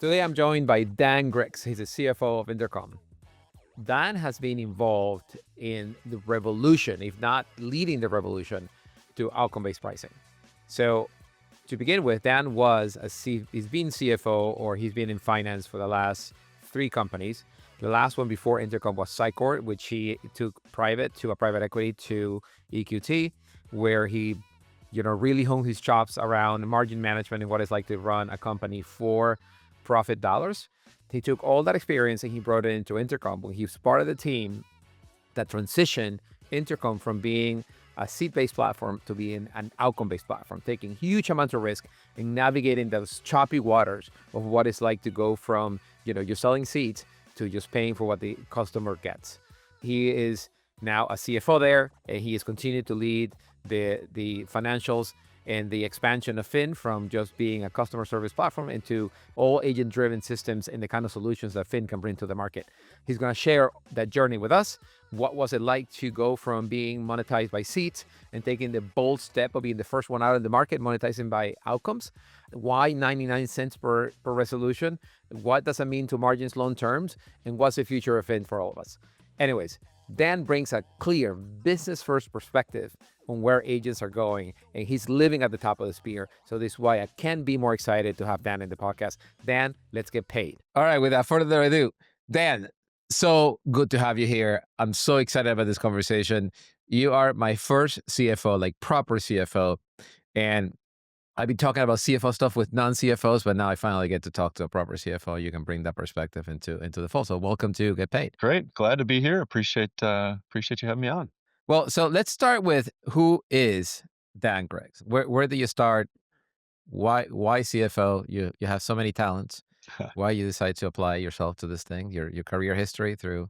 Today I'm joined by Dan Griggs. He's the CFO of Intercom. Dan has been involved in the revolution, if not leading the revolution, to outcome-based pricing. So to begin with, Dan he's been CFO or he's been in finance for the last three companies. The last one before Intercom was Sitecore, which he took private to a private equity to EQT, where he really honed his chops around margin management and what it's like to run a company for profit dollars. He took all that experience and he brought it into Intercom when he was part of the team that transitioned Intercom from being a seat-based platform to being an outcome-based platform, taking huge amounts of risk and navigating those choppy waters of what it's like to go from, you're selling seats to just paying for what the customer gets. He is now a CFO there, and he has continued to lead the financials and the expansion of Fin from just being a customer service platform into all agent-driven systems and the kind of solutions that Fin can bring to the market. He's going to share that journey with us. What was it like to go from being monetized by seats and taking the bold step of being the first one out in the market, monetizing by outcomes? Why 99 cents per resolution? What does it mean to margins long terms? And what's the future of Fin for all of us? Anyways, Dan brings a clear business-first perspective on where agents are going, and he's living at the top of the spear. So this is why I can't be more excited to have Dan in the podcast. Dan, let's get paid. All right, without further ado, Dan, so good to have you here. I'm so excited about this conversation. You are my first CFO, like proper CFO, and I've been talking about CFO stuff with non-CFOs, but now I finally get to talk to a proper CFO. You can bring that perspective into the fold. So welcome to Get Paid. Great. Glad to be here. Appreciate you having me on. Well, so let's start with who is Dan Griggs? Where do you start? Why CFO? You have so many talents. Why you decide to apply yourself to this thing? Your career history through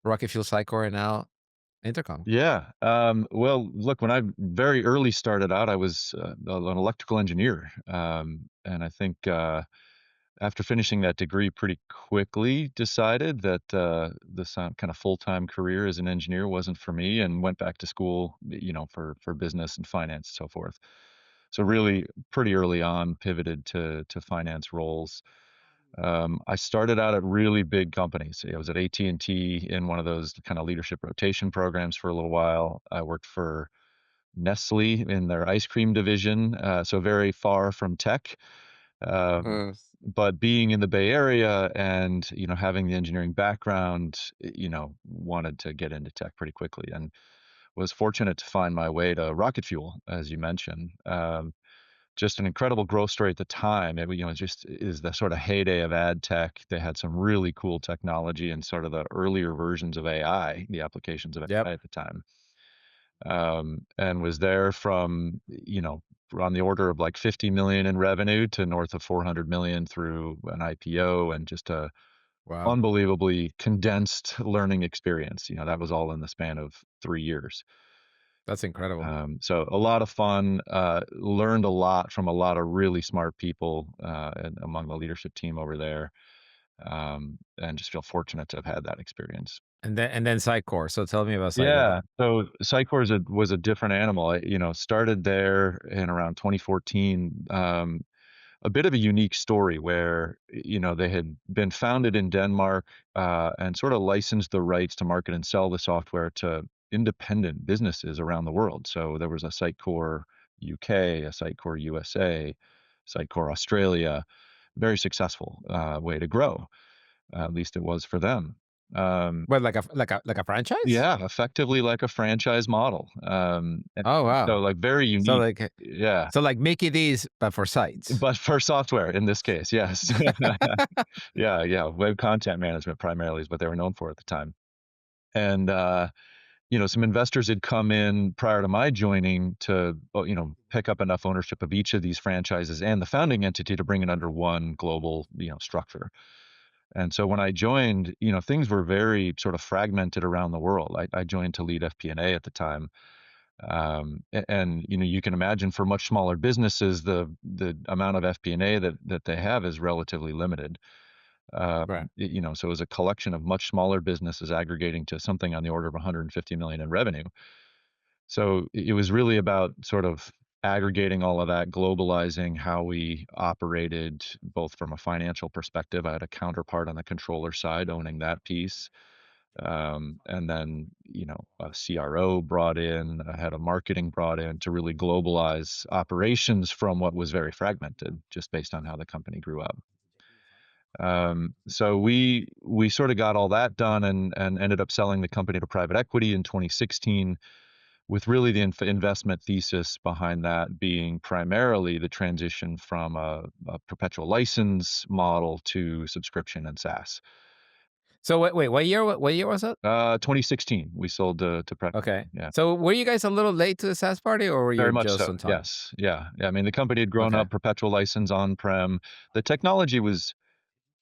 Rocket Fuel, Sitecore, and now Intercom. Yeah. Well, look, when I very early started out, I was an electrical engineer. And I think after finishing that degree pretty quickly decided that this kind of full-time career as an engineer wasn't for me and went back to school, for business and finance and so forth. So really pretty early on pivoted to finance roles. I started out at really big companies. I was at AT&T in one of those kind of leadership rotation programs for a little while. I worked for Nestle in their ice cream division, so very far from tech. Um, but being in the Bay Area and having the engineering background, wanted to get into tech pretty quickly and was fortunate to find my way to Rocket Fuel, as you mentioned. Just an incredible growth story at the time. It just is the sort of heyday of ad tech. They had some really cool technology and sort of the earlier versions of AI, the applications of Yep. AI at the time. And was there from, on the order of like 50 million in revenue to north of 400 million through an IPO and just a Wow. unbelievably condensed learning experience. That was all in the span of 3 years. That's incredible. So a lot of fun, learned a lot from a lot of really smart people and among the leadership team over there, and just feel fortunate to have had that experience. And then Sitecore. So tell me about Sitecore. Yeah, so Sitecore was a different animal. I started there in around 2014. A bit of a unique story where they had been founded in Denmark and sort of licensed the rights to market and sell the software to independent businesses around the world. So there was a Sitecore UK, a Sitecore USA, Sitecore Australia. Very successful way to grow. At least it was for them. What, like a franchise? Yeah, effectively like a franchise model. And Oh wow. so like very So unique. like Yeah. so like Mickey D's, but for sites. But for software in this case, yes. Yeah, yeah. Web content management primarily is what they were known for at the time. And some investors had come in prior to my joining to, pick up enough ownership of each of these franchises and the founding entity to bring it under one global, structure. And so when I joined, things were very sort of fragmented around the world. I joined to lead FP&A at the time. And you can imagine for much smaller businesses, the amount of FP&A that they have is relatively limited. Right. So it was a collection of much smaller businesses aggregating to something on the order of 150 million in revenue. So it was really about sort of aggregating all of that, globalizing how we operated both from a financial perspective. I had a counterpart on the controller side owning that piece. And then, a CRO brought in, a head of marketing brought in to really globalize operations from what was very fragmented just based on how the company grew up. So we sort of got all that done and ended up selling the company to private equity in 2016 with really the investment thesis behind that being primarily the transition from a perpetual license model to subscription and SaaS. So wait, what year was it? 2016, we sold to private Okay. equity. Yeah, So were you guys a little late to the SaaS party, or were you very much just so. on time? Yes, yeah, yeah. I mean, the company had grown Okay. up perpetual license on-prem. The technology was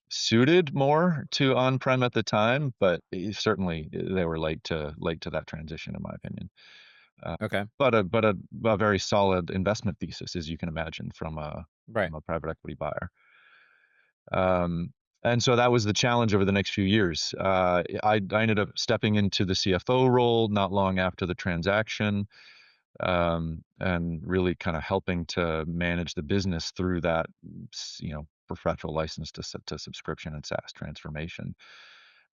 suited more to on-prem at the time, but certainly they were late to that transition, in my opinion. Uh, Okay. but a very solid investment thesis, as you can imagine, Right. from a private equity buyer. Um, and so that was the challenge over the next few years. I ended up stepping into the CFO role not long after the transaction, and really kind of helping to manage the business through that, perpetual license to subscription and SaaS transformation.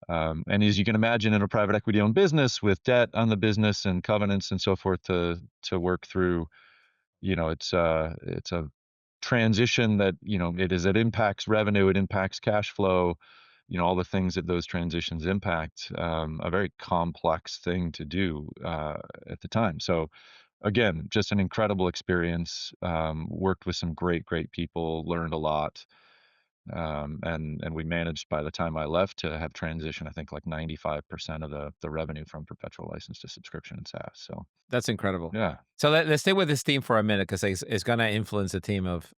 And as you can imagine, in a private equity owned business with debt on the business and covenants and so forth to work through, it's a transition that, it impacts revenue, it impacts cash flow, all the things that those transitions impact, a very complex thing to do at the time. So again, just an incredible experience. Worked with some great people, learned a lot. And we managed by the time I left to have transition, I think like 95% of the revenue from perpetual license to subscription and SaaS. So That's incredible. yeah, So let's stay with this team for a minute because it's going to influence the team of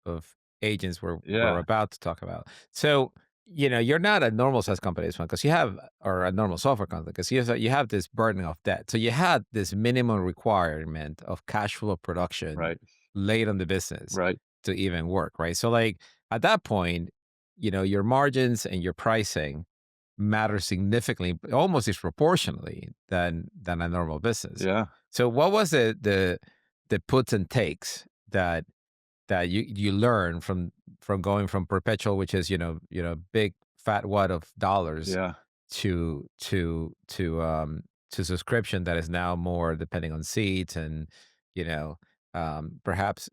agents we're yeah, about to talk about. So you're not a normal SaaS company because you have or a normal software company because you have this burden of debt. So you had this minimum requirement of cash flow production right, laid on the business right, to even work, right? So like at that point, your margins and your pricing matter significantly, almost disproportionately than a normal business. yeah, So what was the puts and takes that you learn from going from perpetual, which is big fat wad of dollars, yeah. to to subscription that is now more depending on seats and you know perhaps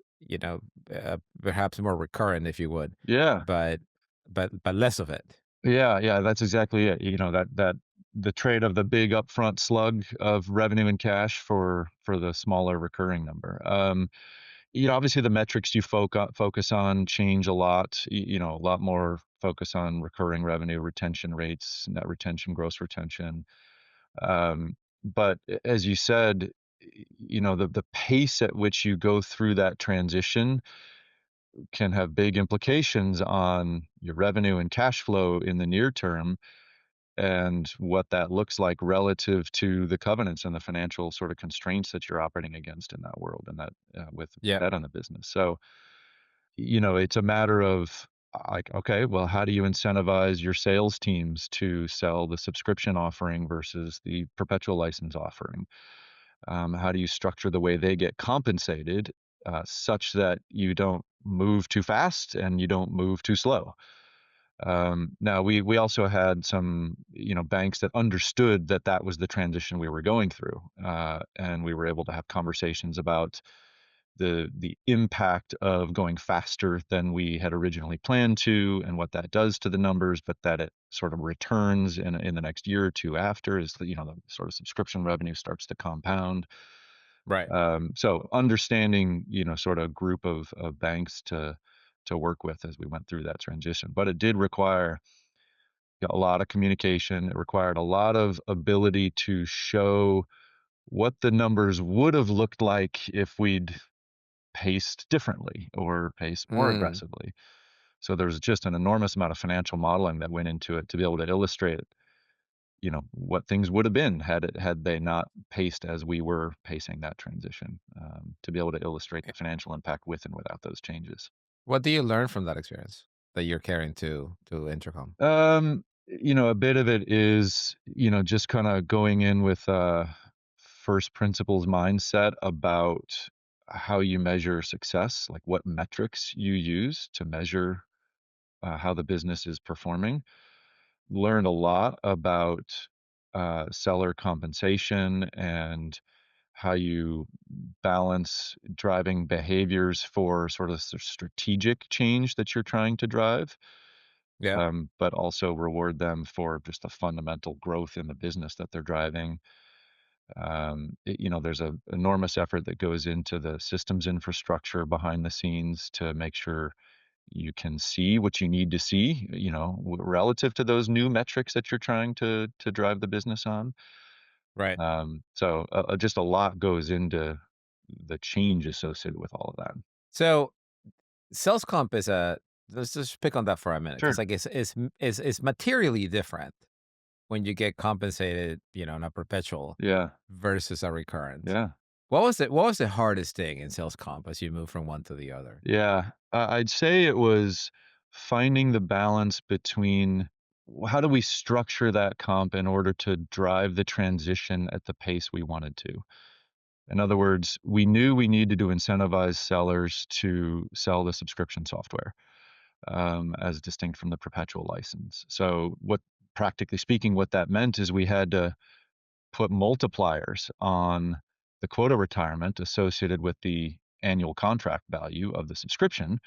perhaps more recurrent if you would, Yeah. but but less of it. Yeah, yeah, that's exactly it. That the trade of the big upfront slug of revenue and cash for the smaller recurring number. Obviously the metrics you focus on change a lot. A lot more focus on recurring revenue, retention rates, net retention, gross retention. But as you said, the pace at which you go through that transition can have big implications on your revenue and cash flow in the near term and what that looks like relative to the covenants and the financial sort of constraints that you're operating against in that world and that with Yeah. that on the business. So, it's a matter of like, okay, well, how do you incentivize your sales teams to sell the subscription offering versus the perpetual license offering? How do you structure the way they get compensated such that you don't move too fast and you don't move too slow? Now we also had some banks that understood that that was the transition we were going through, and we were able to have conversations about the impact of going faster than we had originally planned to, and what that does to the numbers, but that it sort of returns in the next year or two after, as the sort of subscription revenue starts to compound. Right. So understanding, sort of group of banks to work with as we went through that transition. But it did require a lot of communication. It required a lot of ability to show what the numbers would have looked like if we'd paced differently or paced more Mm. aggressively. So there's just an enormous amount of financial modeling that went into it to be able to illustrate, what things would have been had they not paced as we were pacing that transition, to be able to illustrate the financial impact with and without those changes. What do you learn from that experience that you're carrying to Intercom? A bit of it is, just kind of going in with a first principles mindset about how you measure success, like what metrics you use to measure how the business is performing. Learned a lot about seller compensation and how you balance driving behaviors for sort of strategic change that you're trying to drive, Yeah. but also reward them for just the fundamental growth in the business that they're driving. There's a enormous effort that goes into the systems infrastructure behind the scenes to make sure you can see what you need to see, relative to those new metrics that you're trying to drive the business on. Right. So just a lot goes into the change associated with all of that. So sales comp is a let's just pick on that for a minute because Sure. I guess it's materially different when you get compensated, on a perpetual Yeah. versus a recurrent. Yeah. What was the hardest thing in sales comp as you move from one to the other? Yeah. I'd say it was finding the balance between how do we structure that comp in order to drive the transition at the pace we wanted to. In other words, we knew we needed to incentivize sellers to sell the subscription software, as distinct from the perpetual license. So, practically speaking, what that meant is we had to put multipliers on the quota retirement associated with the annual contract value of the subscription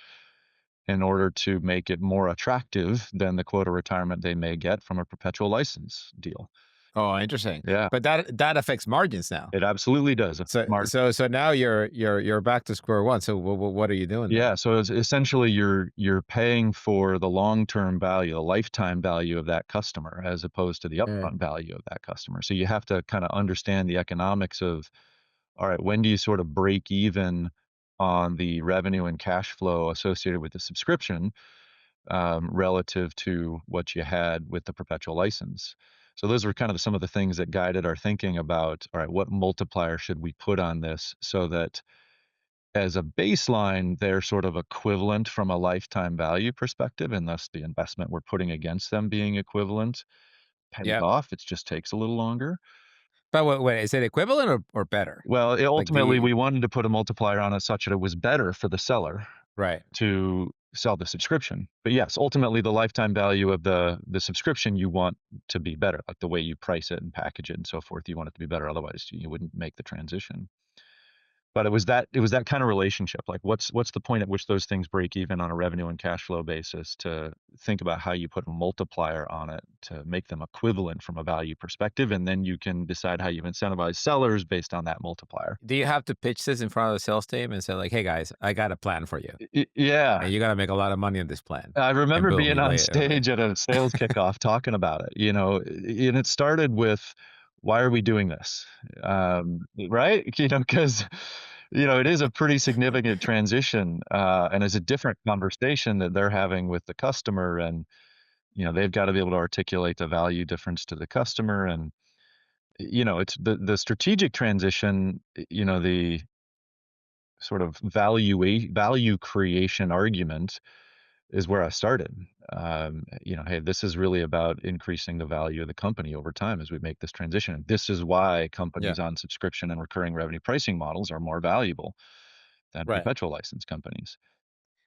in order to make it more attractive than the quota retirement they may get from a perpetual license deal. Oh, interesting. Yeah, But that affects margins now. it absolutely does. So Smart. so so now you're back to square one. So what are you doing Yeah, there? so it's essentially you're paying for the long-term value, the lifetime value of that customer as opposed to the Mm. upfront value of that customer. So you have to kind of understand the economics of, all right, when do you sort of break even on the revenue and cash flow associated with the subscription, relative to what you had with the perpetual license. So those were kind of some of the things that guided our thinking about, all right, what multiplier should we put on this so that as a baseline, they're sort of equivalent from a lifetime value perspective, and thus the investment we're putting against them being equivalent pays Yeah. off. It just takes a little longer. But wait, is it equivalent or better? Well, Like do ultimately, you we wanted to put a multiplier on it such that it was better for the seller right. to sell the subscription. But yes, ultimately, the lifetime value of the subscription you want to be better, like the way you price it and package it and so forth. You want it to be better. Otherwise, you wouldn't make the transition. But it was that kind of relationship. Like, what's the point at which those things break even on a revenue and cash flow basis to think about how you put a multiplier on it to make them equivalent from a value perspective, and then you can decide how you incentivize sellers based on that multiplier. Do you have to pitch this in front of the sales team and say like, "Hey guys, I got a plan for you, Yeah. and you got to make a lot on this plan," I and remember boom, being you on lay it away. stage at a sales kickoff talking about it, and it started with, "Why are we doing this?" Right? Because, it is a pretty significant transition, and it's a different conversation that they're having with the customer, and, they've got to be able to articulate the value difference to the customer, and, it's the strategic transition, the sort of value creation argument is where I started. Hey, this is really about increasing the value of the company over time as we make this transition. This is why Yeah. companies on subscription and recurring revenue pricing models are more valuable than Right. perpetual license companies.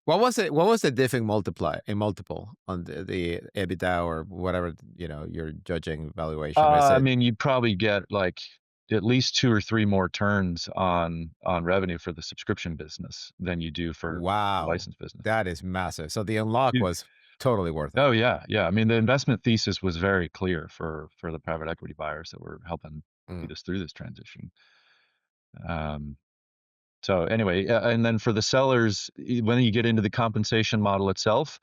What was the diffing multiple on the EBITDA or whatever, you're judging valuation? Is I it mean, you'd probably get like at least two or three more turns on revenue for the subscription business than you do for the wow, license business. that is massive. So the unlock Huge. was totally worth it. Oh yeah, yeah. I mean, the investment thesis was very clear for the private equity buyers that were helping Mm. lead us through this transition. Um, so anyway, and then for the sellers, when you get into the compensation model itself,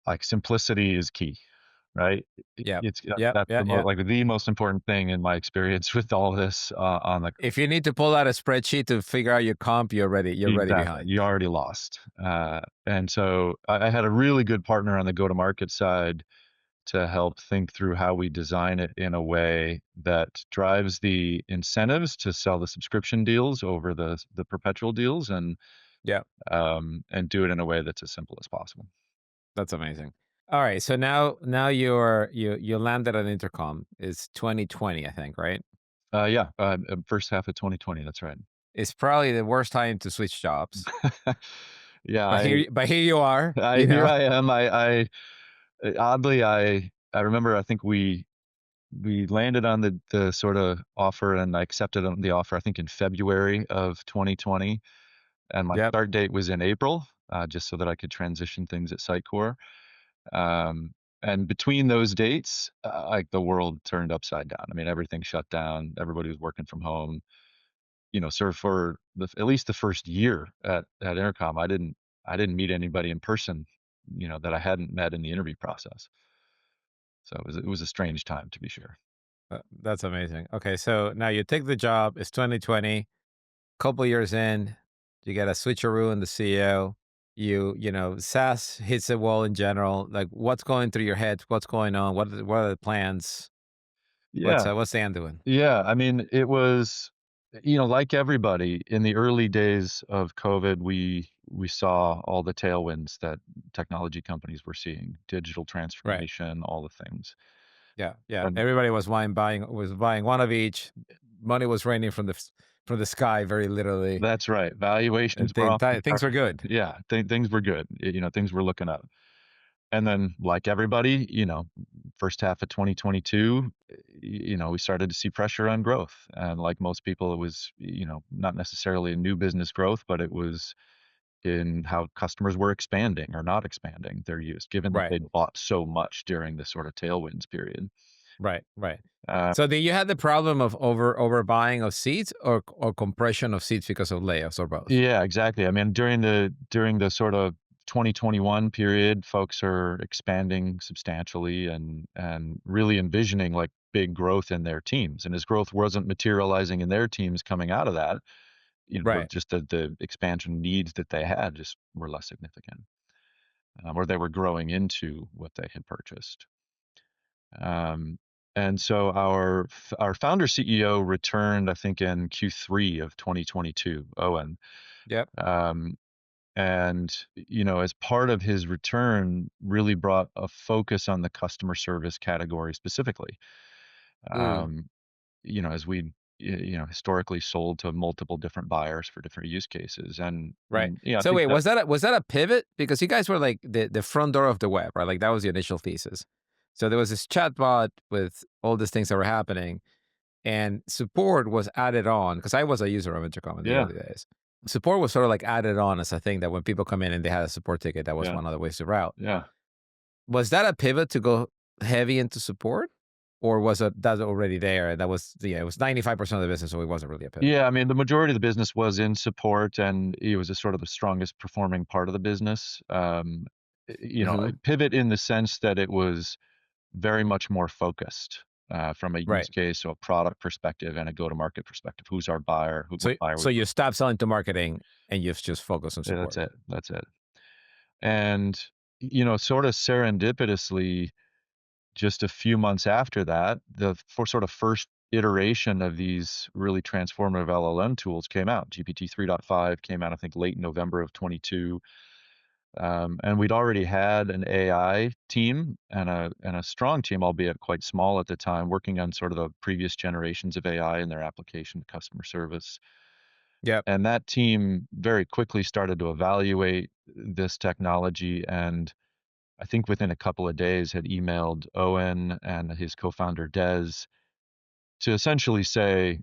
like simplicity is key, right? Yep. It's Yep. that's Yeah. Yeah. like the most important thing in my experience with all this, on the If you need to pull out a spreadsheet to figure out your comp, you're already exactly, behind. you already lost. And so I had a really good partner on the go-to-market side to help think through how we design it in a way that drives the incentives to sell the subscription deals over the perpetual deals, Yeah, and do it in a way that's as simple as possible. that's amazing. All right, so now you landed at Intercom. It's 2020, I think, right? Yeah, first half of 2020, that's right. it's probably the worst time to switch jobs. Yeah, But here you are, here I am. Oddly, I remember, I think we landed on the sort of offer, and I accepted on the offer, I think in February of 2020, and my Yep. start date was in April, just so that I could transition things at Sitecore. Um, and between those dates, like the world turned upside down. I mean, everything shut down. Everybody was working from home. So for at least the first year at Intercom, I didn't meet anybody in person, that I hadn't met in the interview process. So it was a strange time, to be sure. That's amazing. Okay, so now you take the job. It's 2020. Couple years in, you get a switcheroo in the CEO. SaaS hits a wall in general. Like, what's going through your head? What's going on? What are the plans? What's Yeah, what's Dan doing? yeah. I mean, it was, like everybody in the early days of COVID, we saw all the tailwinds that technology companies were seeing, digital Right. transformation, all the things. Yeah. Yeah. And Everybody was buying one of each. Money was raining from the sky, very literally, that's right. Valuations and were off the things chart. were good. Yeah, things were good. Things were looking up. And then, like everybody, first half of 2022, we started to see pressure on growth. And like most people, it was, not necessarily a new business growth, but it was in how customers were expanding or not expanding their use, given that Right. they'd bought so much during this sort of tailwinds period. Right. Right. Uh, So, did you have the problem of overbuying of seats, or compression of seats because of layoffs, or both? yeah, exactly. I mean, during the sort of 2021 period, folks are expanding substantially and really envisioning like big growth in their teams. And as growth wasn't materializing in their teams coming out of that, Right. just the expansion needs that they had just were less significant, or they were growing into what they had purchased. Um, and so our founder CEO returned, I think, in Q3 of 2022, Owen. Yep. Um, and as part of his return, really brought a focus on the customer service category specifically. Mm. Um, as we historically sold to multiple different buyers for different use cases, Right. I So think wait, that, was that a pivot? Because you guys were like the front door of the web, right? Like, that was the initial thesis. So there was this chatbot with all these things that were happening, and support was added on, because I was a user of Intercom in the yeah, early days. Support was sort of like added on as a thing that when people come in and they had a support ticket, that was yeah, one of the ways to route. yeah. Was that a pivot to go heavy into support, or was that already there? And that was, it was 95% of the business, so it wasn't really a pivot. Yeah, I mean, the majority of the business was in support, and it was a sort of the strongest performing part of the business. A Hmm. pivot in the sense that it was very much more focused, from a use Right. case or a product perspective and a go-to-market perspective. Who's our buyer? What So buyer we so work you stopped selling to marketing and you've just focused on with? Yeah, that's support. it. That's it. And, sort of serendipitously, just a few months after that, the for sort of first iteration of these really transformative LLM tools came out. GPT 3.5 came out, I think, late November of 22. And we'd already had an AI team and a strong team, albeit quite small at the time, working on sort of the previous generations of AI and their application to customer service. Yep. And that team very quickly started to evaluate this technology, and I think within a couple of days had emailed Owen and his co-founder Des to essentially say,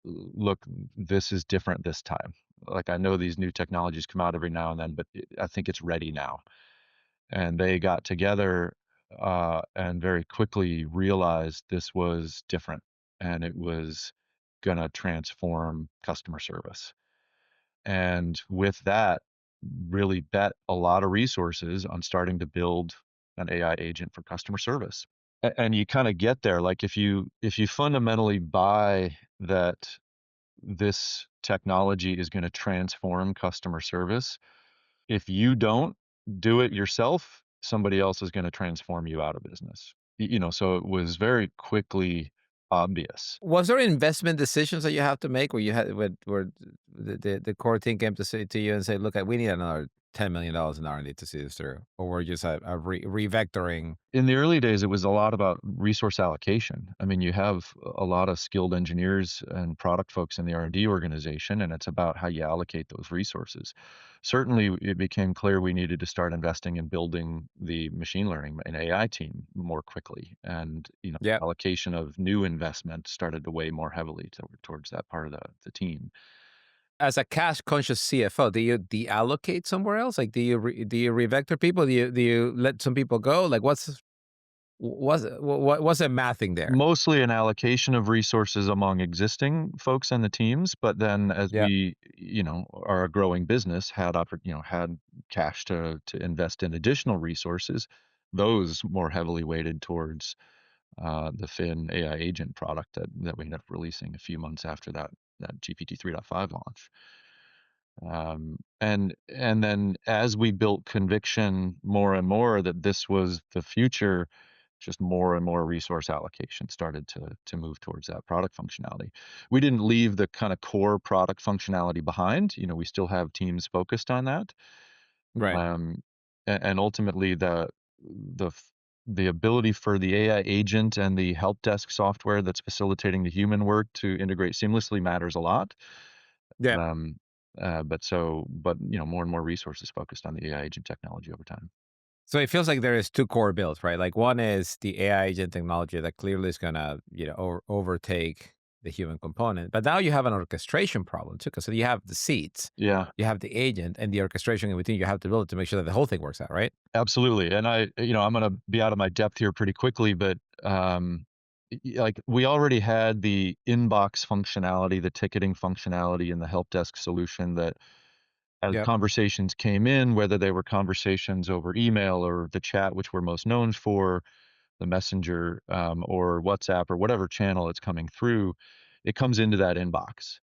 look, this is different this time. Like, I know these new technologies come out every now and then, but I think it's ready now. And they got together, and very quickly realized this was different, and it was gonna transform customer service. And with that, really bet a lot of resources on starting to build an AI agent for customer service. And you kind of get there, like if you fundamentally buy that this technology is going to transform customer service, if you don't do it yourself, somebody else is going to transform you out of business. So it was very quickly obvious. Was there investment decisions that you have to make where you had where the core team came to say to you and say, "Look, we need another $10 million in R&D to see this through, or we're just a revectoring. In the early days, it was a lot about resource allocation. I mean, you have a lot of skilled engineers and product folks in the R&D organization, and it's about how you allocate those resources. Certainly, it became clear we needed to start investing in building the machine learning and AI team more quickly, and Yeah. allocation of new investment started to weigh more heavily towards that part of the team. As a cash conscious CFO, do you deallocate somewhere else? Like, do you revector people? Do you let some people go? Like, what's the mathing there? Mostly an allocation of resources among existing folks and the teams, but then as Yeah. we, are a growing business, had cash to invest in additional resources, those more heavily weighted towards the Fin AI agent product that we ended up releasing a few months after that GPT 3.5 launch. And then as we built conviction more and more that this was the future, just more and more resource allocation started to move towards that product functionality. We didn't leave the kind of core product functionality behind. We still have teams focused on that. Right. Um, and ultimately the f- the ability for the AI agent and the help desk software that's facilitating the human work to integrate seamlessly matters a lot. Yeah. Um, more and more resources focused on the AI agent technology over time. So it feels like there is two core builds, right? Like, one is the AI agent technology that clearly is gonna, overtake the human component. But now you have an orchestration problem too, because you have the seats, Yeah, you have the agent, and the orchestration in between. You have to build it to make sure that the whole thing works out, right? absolutely. And I'm going to be out of my depth here pretty quickly, but like we already had the inbox functionality, the ticketing functionality in the help desk solution that as Yep. conversations came in, whether they were conversations over email or the chat, which we're most known for, the messenger, or WhatsApp or whatever channel it's coming through, it comes into that inbox.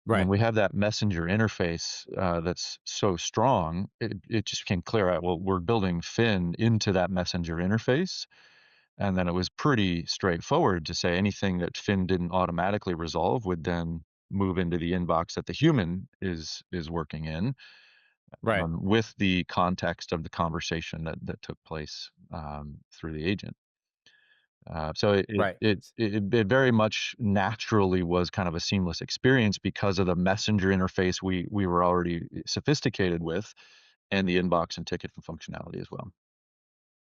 When Right. we have that messenger interface that's so strong, it just became clear. Well, we're building Fin into that messenger interface, and then it was pretty straightforward to say anything that Fin didn't automatically resolve would then move into the inbox that the human is working in, Right. with the context of the conversation that took place through the agent. So Right. it very much naturally was kind of a seamless experience because of the messenger interface we were already sophisticated with, and the inbox and ticket functionality as well.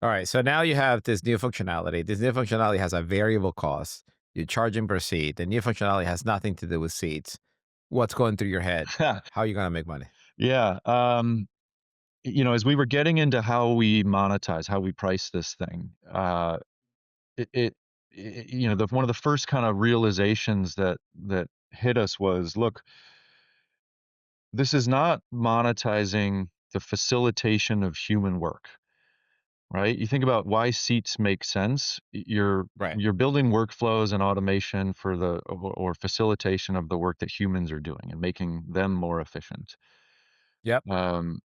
All right. So now you have this new functionality. This new functionality has a variable cost. You're charging per seat. The new functionality has nothing to do with seats. What's going through your head? How are you gonna make money? Yeah. As we were getting into how we monetize, how we price this thing, it, it, one of the first kind of realizations that hit us was, look, this is not monetizing the facilitation of human work. Right? You think about why seats make sense. Right. You're building workflows and automation for or facilitation of the work that humans are doing and making them more efficient. Yep. Um,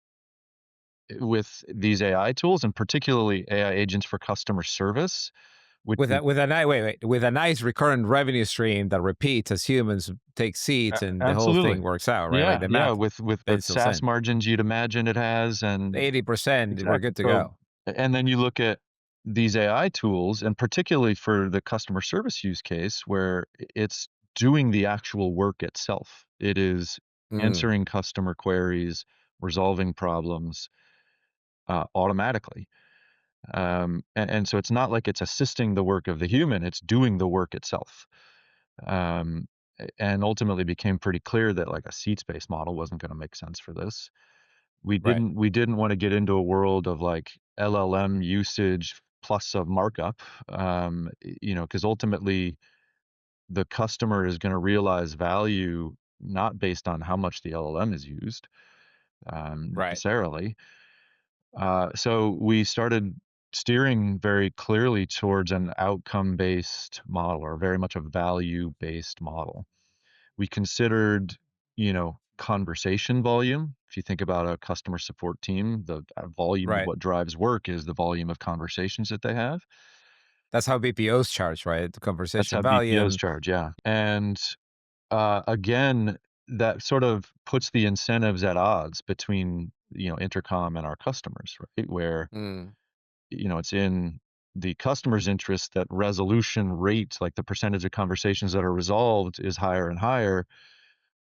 with these AI tools and particularly AI agents for customer service, which With is a nice with a nice recurrent revenue stream that repeats as humans take seats and the whole absolutely. thing works out, right? Like Yeah, the yeah, math with pencils SaaS in. margins you'd imagine it has, and 80%, we're exactly. good to So, go. and then you look at these AI tools, and particularly for the customer service use case, where it's doing the actual work itself. It is Mm, answering customer queries, resolving problems automatically. And so it's not like it's assisting the work of the human; it's doing the work itself. Um, and ultimately became pretty clear that like a seats-based model wasn't going to make sense for this. right. We didn't wanna get into a world of, like, LLM usage plus a markup, because ultimately the customer is gonna realize value not based on how much the LLM is used, Right. necessarily. So we started steering very clearly towards an outcome-based model, or very much a value-based model. We considered, conversation volume. If you think about a customer support team, the volume of Right. what drives work is the volume of conversations that they have. That's how BPOs charge, right? The That's conversation how BPOs volume. charge, yeah. And, again, that sort of puts the incentives at odds between Intercom and our customers, right? Where, Mm. it's in the customer's interest that resolution rate, like the percentage of conversations that are resolved, is higher and higher,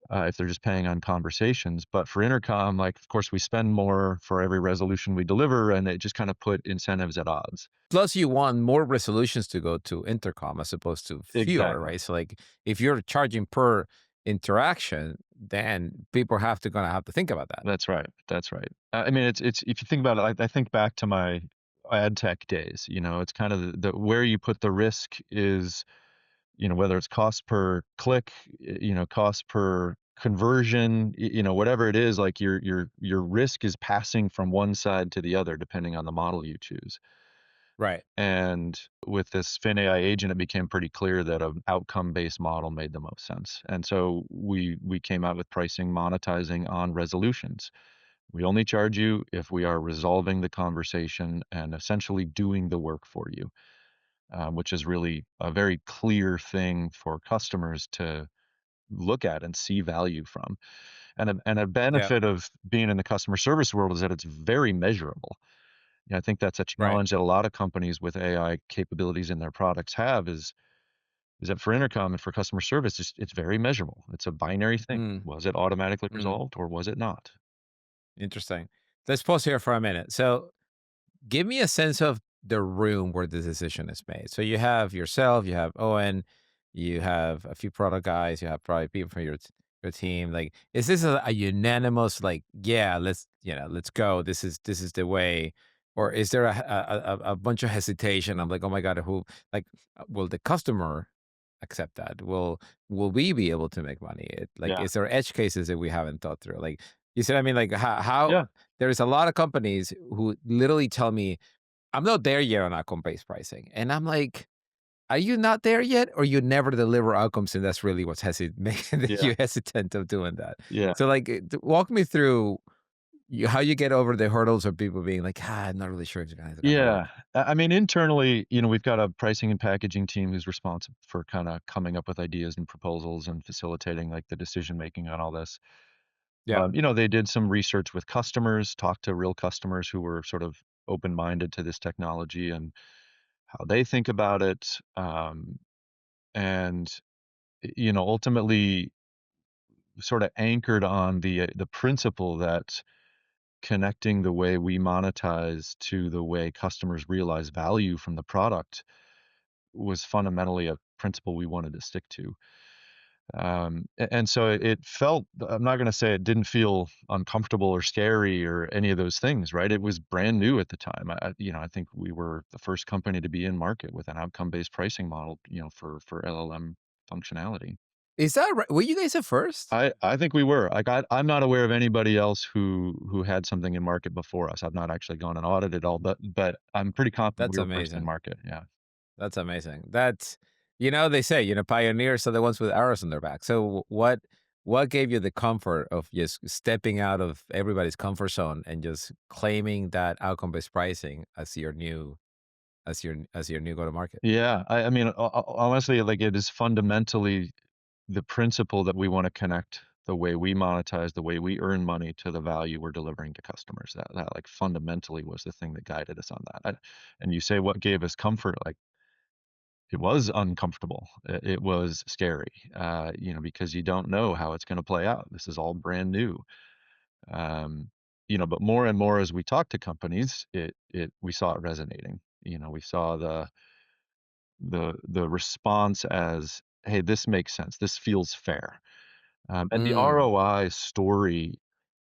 if they're just paying on conversations. But for Intercom, like, of course, we spend more for every resolution we deliver, and it just kind of put incentives at odds. Plus, you want more resolutions to go to Intercom as opposed to fewer, Exactly. right? So, like, if you're charging per interaction, then people gonna have to think about that. That's right. That's right. I mean, it's if you think about it, I think back to my ad tech days. It's kind of the where you put the risk is, whether it's cost per click, cost per conversion, whatever it is, like your risk is passing from one side to the other depending on the model you choose. Right. And with this FinAI agent, it became pretty clear that an outcome-based model made the most sense. And so we came out with pricing monetizing on resolutions. We only charge you if we are resolving the conversation and essentially doing the work for you, which is really a very clear thing for customers to look at and see value from. And a Yeah. benefit of being in the customer service world is that it's very measurable. I think that's a Right. challenge that a lot of companies with AI capabilities in their products have is that for Intercom and for customer service, it's very measurable. It's a binary thing. Mm. Was it automatically Mm. resolved or was it not? Interesting. Let's pause here for a minute. So, give me a sense of the room where the decision is made. So you have yourself, you have Owen, you have a few product guys, you have probably people from your team. Like, is this a unanimous like, yeah, let's go. This is the way, or is there a bunch of hesitation? I'm like, oh my god, who like will the customer accept that? Will we be able to make money? Like, Yeah. is there edge cases that we haven't thought through? Like, you see what I mean? Like, how Yeah. there's a lot of companies who literally tell me, "I'm not there yet on outcome-based pricing." And I'm like, "Are you not there yet, or you never deliver outcomes, and that's really what's making Yeah. you hesitant of doing that?" Yeah. So, like, walk me through how you get over the hurdles of people being like, I'm not really sure if it's gonna Yeah. work." I mean, internally, we've got a pricing and packaging team who's responsible for kind of coming up with ideas and proposals and facilitating like the decision making on all this. Yeah. They did some research with customers, talked to real customers who were sort of open-minded to this technology and how they think about it. And ultimately sort of anchored on the principle that connecting the way we monetize to the way customers realize value from the product was fundamentally a principle we wanted to stick to. And so it felt, I'm not going to say it didn't feel uncomfortable or scary or any of those things, right? It was brand new at the time. I think we were the first company to be in market with an outcome-based pricing model, for LLM functionality. Is that right? Were you guys at first? I think we were. Like, I'm not aware of anybody else who had something in market before us. I've not actually gone and audited all, but I'm pretty confident That's we were first in amazing. market. Yeah. That's amazing. That's they say, pioneers are the ones with arrows on their back. So what gave you the comfort of just stepping out of everybody's comfort zone and just claiming that outcome-based pricing as your new go-to-market? Yeah. I mean, honestly, like, it is fundamentally the principle that we wanna connect the way we monetize, the way we earn money to the value we're delivering to customers. That, like, fundamentally was the thing that guided us on that. And you say what gave us comfort, like, it was uncomfortable. It was scary, because you don't know how it's gonna play out. This is all brand new. Um, but more and more as we talk to companies, we saw it resonating. We saw the response as, "Hey, this makes sense. This feels fair." And the Mm, ROI story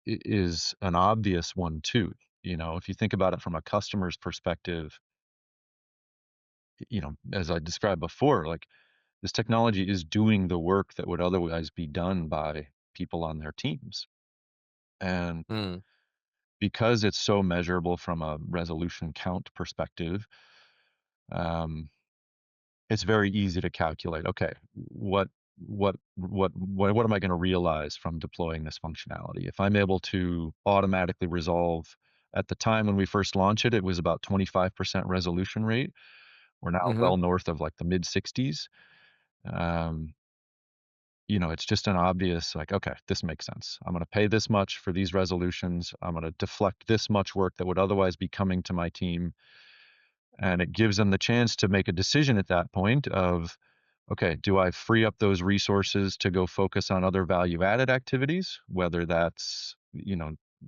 is an obvious one too. If you think about it from a customer's perspective, as I described before, like, this technology is doing the work that would otherwise be done by people on their teams. And mm, because it's so measurable from a resolution count perspective, um, it's very easy to calculate, okay, what am I gonna realize from deploying this functionality? If I'm able to automatically resolve at the time when we first launched it, it was about 25% resolution rate. We're now mhm. well north of, like, the mid-60s. Um, it's just an obvious like, okay, this makes sense. I'm going to pay this much for these resolutions. I'm going to deflect this much work that would otherwise be coming to my team. And it gives them the chance to make a decision at that point of, okay, do I free up those resources to go focus on other value added activities, whether that's,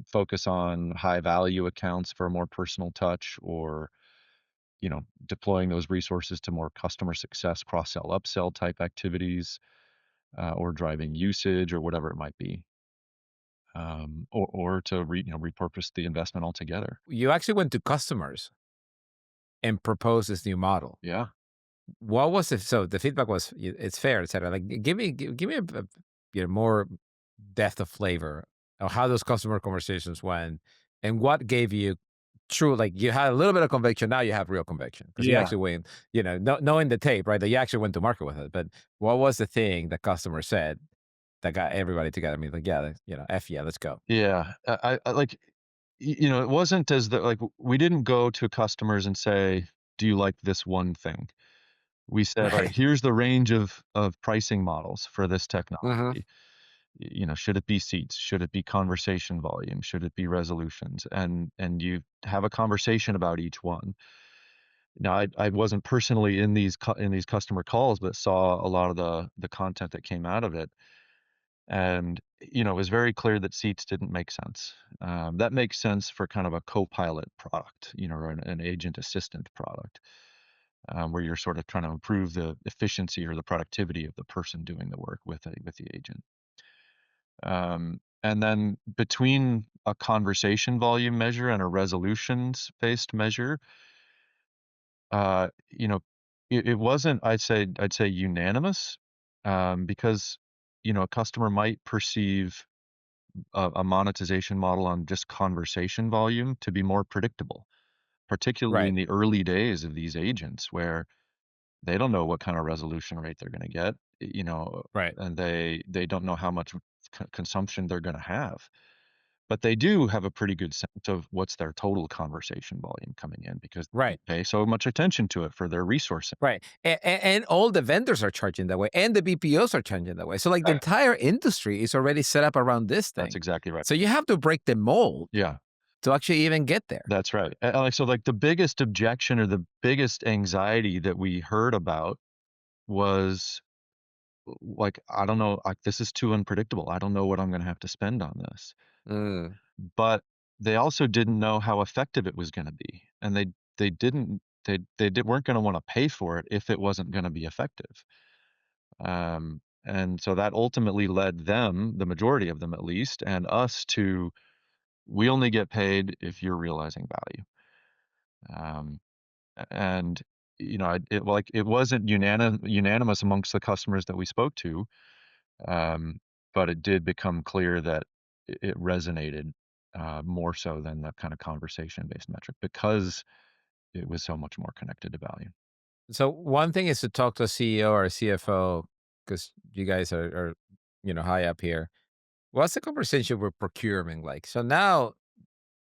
focus on high value accounts for a more personal touch, or, deploying those resources to more customer success, cross sell, upsell type activities, or driving usage or whatever it might be, or to repurpose the investment altogether. You actually went to customers and proposed this new model. Yeah. What was it? So the feedback was, it's fair, et cetera. Like, give me more depth of flavor of how those customer conversations went, and what gave you true, like, you had a little bit of conviction, now you have real conviction because you Yeah. actually went, knowing the tape, right? That you actually went to market with it. But what was the thing that customer said that got everybody together? I mean, like, yeah, F yeah, let's go. Yeah. I like, it wasn't as the like we didn't go to customers and say, "Do you like this one thing?" We said, "All right, Right. here's the range of pricing models for this Hmm. technology. Should it be seats? Should it be conversation volume? Should it be resolutions?" And you have a conversation about each one. Now, I wasn't personally in these customer calls, but saw a lot of the content that came out of it. And, it was very clear that seats didn't make sense. That makes sense for kind of a co-pilot product, or an agent assistant product, where you're sort of trying to improve the efficiency or the productivity of the person doing the work with the agent. And then between a conversation volume measure and a resolutions based measure, uh, you know, it wasn't, I'd say unanimous, because, a customer might perceive a monetization model on just conversation volume to be more predictable, particularly Right. in the early days of these agents where they don't know what kind of resolution rate they're going to get, Right. and they don't know how much consumption they're going to have. But they do have a pretty good sense of what's their total conversation volume coming in because they Right. pay so much attention to it for their resourcing. Right. And all the vendors are charging that way, and the BPOs are charging that way. So, like, the Right. entire industry is already set up around this That's thing. exactly right. So you have to break the mold Yeah, to actually even get there. that's right. Like the biggest objection or the biggest anxiety that we heard about was like, I don't know, like this is too unpredictable. I don't know what I'm going to have to spend on this. Mm, But they also didn't know how effective it was going to be, and they didn't weren't going to want to pay for it if it wasn't going to be effective. And so that ultimately led them, the majority of them at least, and us to, we only get paid if you're realizing value. Um, and it wasn't unanimous amongst the customers that we spoke to, um, but it did become clear that it resonated more so than the kind of conversation based metric because it was so much more connected to value. so one thing is to talk to a CEO or a CFO because you guys are high up here. What's the conversation with procurement like? So now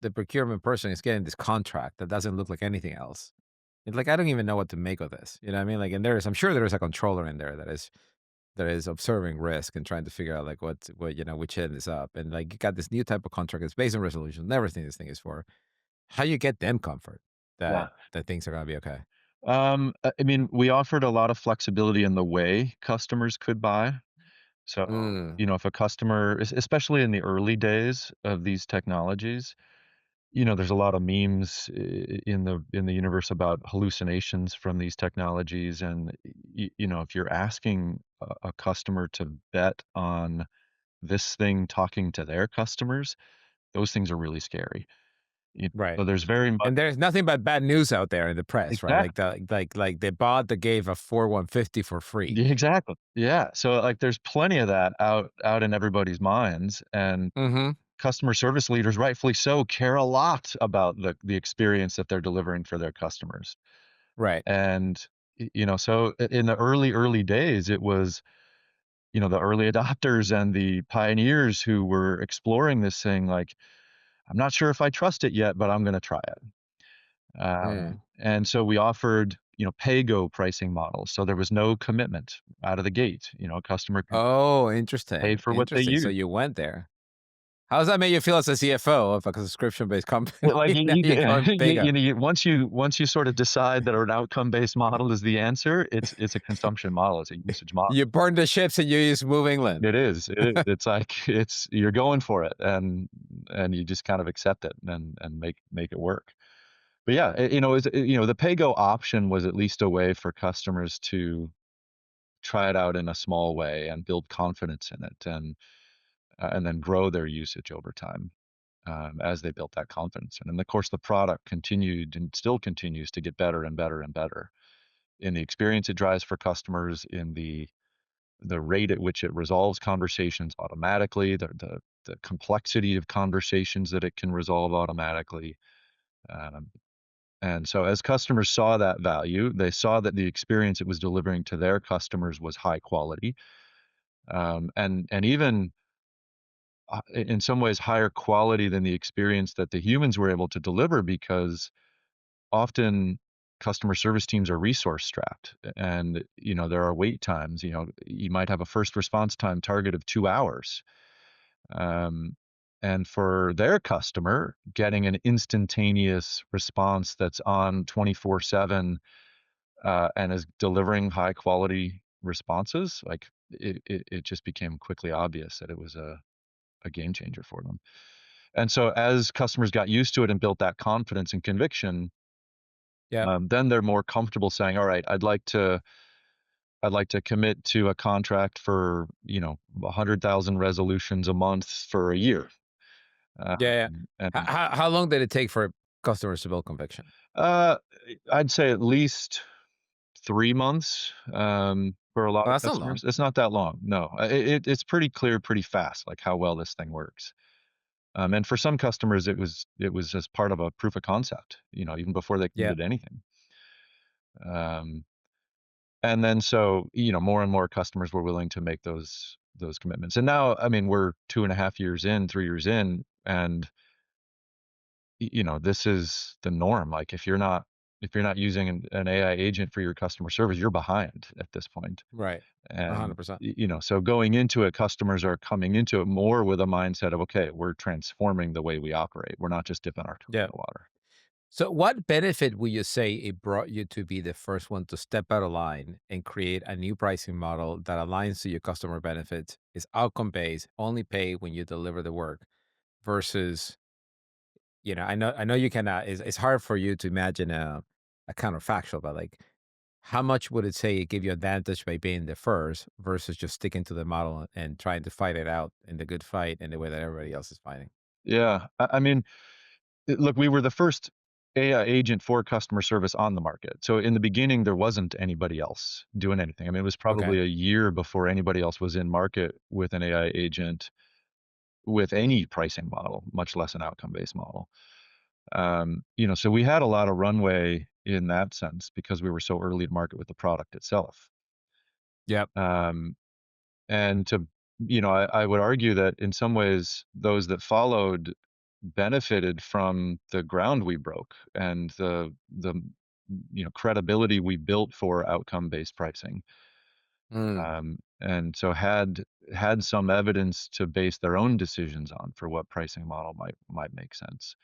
the procurement person is getting this contract that doesn't look like anything else. It's like, I don't even know what to make of this. You know what I mean? Like, and I'm sure there is a controller in there that is observing risk and trying to figure out like which end is up. And like, you got this new type of contract that's based on resolution and everything this thing is for. How you get them comfort Yeah. that things are gonna be okay? I mean, we offered a lot of flexibility in the way customers could buy. So, Mm, if a customer, especially in the early days of these technologies, there's a lot of memes in the universe about hallucinations from these technologies, and if you're asking a customer to bet on this thing talking to their customers, those things are really scary. right. So there's very much And there's nothing but bad news out there in the press, right? exactly. Like the bot that gave a 4150 for free. Yeah, exactly. Yeah. So like there's plenty of that out in everybody's minds, and Mhm. customer service leaders, rightfully so, care a lot about the experience that they're delivering for their customers. Right. And so in the early days, it was, the early adopters and the pioneers who were exploring this thing like, I'm not sure if I trust it yet, but I'm going to try it. Mm. And so we offered pay-go pricing model. So there was no commitment out of the gate. A customer could Oh, pay interesting. for what they Interesting. So use. you went there. How does that make you feel as a CFO of like a subscription-based company? Well, like Now you're going big up. once you sort of decide that an outcome-based model is the answer, it's a consumption model, it's a usage model. You burn the ships and you use Move England. It is. It is. It's like you're going for it, and you just kind of accept it and make it work. But yeah, the pay-go option was at least a way for customers to try it out in a small way and build confidence in it, and then grow their usage over time, as they built that confidence. And of course, the product continued and still continues to get better and better and better in the experience it drives for customers, in the rate at which it resolves conversations automatically, the complexity of conversations that it can resolve automatically. Um, and so as customers saw that value, they saw that the experience it was delivering to their customers was high quality, and even in some ways higher quality than the experience that the humans were able to deliver, because often customer service teams are resource strapped, and there are wait times. You might have a first response time target of 2 hours, um, and for their customer, getting an instantaneous response that's on 24/7, and is delivering high quality responses, like it just became quickly obvious that it was a game changer for them. And so as customers got used to it and built that confidence and conviction, Yep. then they're more comfortable saying, all right, I'd like to commit to a contract for 100,000 resolutions a month for a year. Yeah, yeah. And How long did it take for customers to build conviction? uh, I'd say at least 3 months, for a lot Well, of that's not long. customers. It's not that long. No, it's pretty clear pretty fast, like how well this thing works. And for some customers, it was as part of a proof of concept, even before they Yeah. committed anything. Um, and then so more and more customers were willing to make those commitments. And now, I mean, we're 2.5 years in, 3 years in, and this is the norm. Like if you're not using an AI agent for your customer service, you're behind at this point. Right. And 100%. so going into it, customers are coming into it more with a mindset of, okay, we're transforming the way we operate. We're not just dipping our toe in Yeah. the water. So what benefit would you say it brought you to be the first one to step out of line and create a new pricing model that aligns to your customer benefits, is outcome based, only pay when you deliver the work versus, I know you cannot, it's hard for you to imagine a counterfactual, but like how much would it say it give you advantage by being the first versus just sticking to the model and trying to fight it out in the good fight in the way that everybody else is fighting? Yeah. I mean, look, we were the first AI agent for customer service on the market. So in the beginning, there wasn't anybody else doing anything. I mean, it was Okay. probably a year before anybody else was in market with an AI agent with any pricing model, much less an outcome-based model. So we had a lot of runway in that sense because we were so early to market with the product itself. Yep. Um, and I would argue that in some ways, those that followed benefited from the ground we broke and the credibility we built for outcome-based pricing. Mm. And so had some evidence to base their own decisions on for what pricing model might make sense.